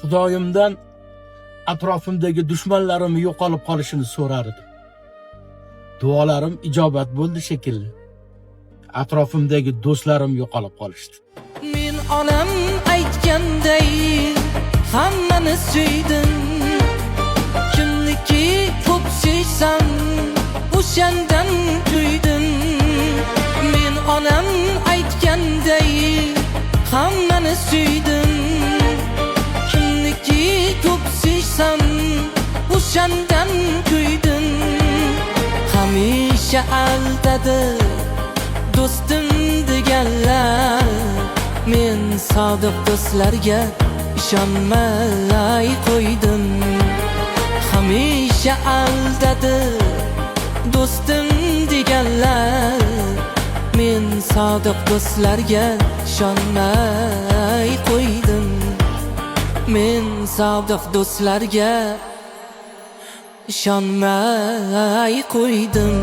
Xudoyimdan atrofimdagi dushmanlarim yo'qolib qolishini so'rar edim. Duolarim ijobat bo'ldi shekilli. Atrofimdagi do'stlarim yo'qolib qolishdi. Men onam aytganday hammani suydim. Kimniki ko'p suysam o'shandan kuydim. Men onam aytganday hammani suydim. Kimniki ko'p suysam o'shandan kuydim. Hamisha aldadi do'stim deganlar, men sodiq do'stlarga ishonmay qo'ydim. Hamisha aldadi do'stim deganlar, men sodiq do'stlarga ishonmay qo'ydim. Men sodiq do'stlarga ishonmay qo'ydim.